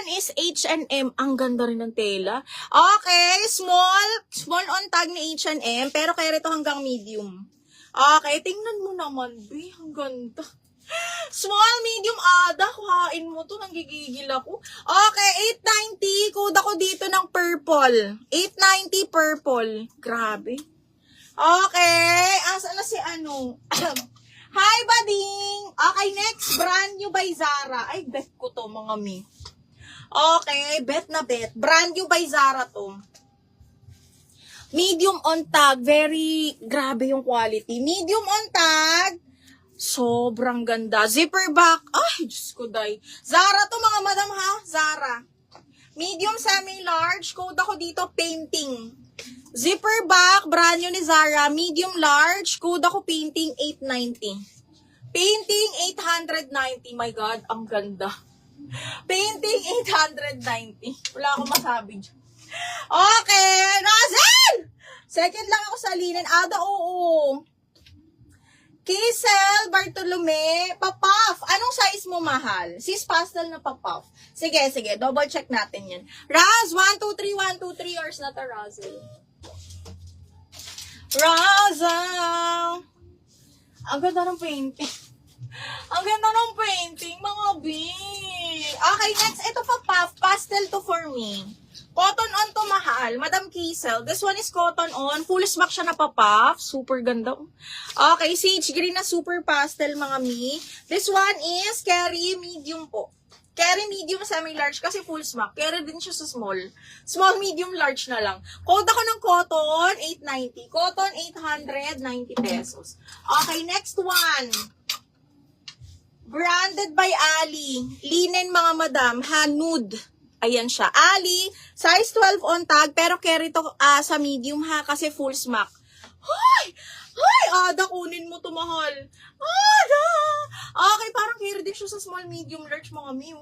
one is H&M. Ang ganda rin ng tela. Okay, small on tag ni H&M, pero kaya ito hanggang medium. Okay, tingnan mo naman, be. Ang ganda. Small, medium, kuhain mo to. Nanggigigil ako. Okay, 890. Code ako dito ng purple. 890 purple. Grabe. Okay, asa na si ano? Hi, bading! Okay, next, brand new by Zara. Ay, bet ko to, mga mi. Okay, bet na bet. Brand new by Zara to. Medium on tag. Very, grabe yung quality. Medium on tag. Sobrang ganda. Zipper back. Ay, Diyos ko, day. Zara to, mga madam, ha? Zara. Medium, semi-large. Code ako dito, painting. Zipper back, brand new ni Zara. Medium, large. Code ako, painting, 890. Painting, 890. My God, ang ganda. Painting, 890. Wala akong masabi dyan. Okay, Razel! Second lang ako sa linen. Oo. Kisel, Bartolome, papaf. Anong size mo, mahal? Sis pastel na papaf. Sige. Double check natin yan. Raz, 1, 2, 3, 1, 2, 3 hours na to, Razel. Razel! Ang ganda ng painting. Ang ganda ng painting, mga B. Okay, next. Ito papaf. Pastel to for me. Cotton on to, mahal. Madam Kisel. This one is cotton on. Full smack siya na papaf. Super ganda. Okay, sage green na super pastel, mga mi. This one is carry medium po. Carry medium semi-large kasi full smack. Carry din siya sa small. Small, medium, large na lang. Code ako ng cotton, 890. Cotton, 890 pesos. Okay, next one. Branded by Ali. Linen, mga madam. Nude. Ayan siya. Ali, size 12 on tag, pero carry to sa medium ha, kasi full smack. Hoy! Ada, kunin mo to, mahal. Ada! Okay, parang carry din siya sa small, medium, large, mga mi.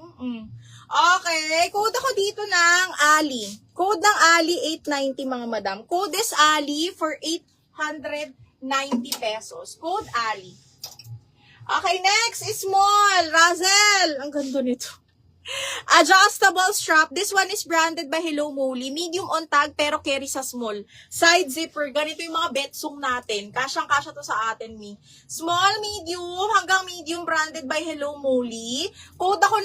Okay, code ako dito ng Ali. Code ng Ali, 890, mga madam. Code is Ali for 890 pesos. Code Ali. Okay, next is small. Razel. Ang ganda nito. Adjustable strap. This one is branded by Hello Molly. Medium on tag pero carry sa small. Side zipper. Ganito yung mga betsong natin. Kasyang-kasya to sa atin, mi. Small, medium, hanggang medium branded by Hello Molly. Code ako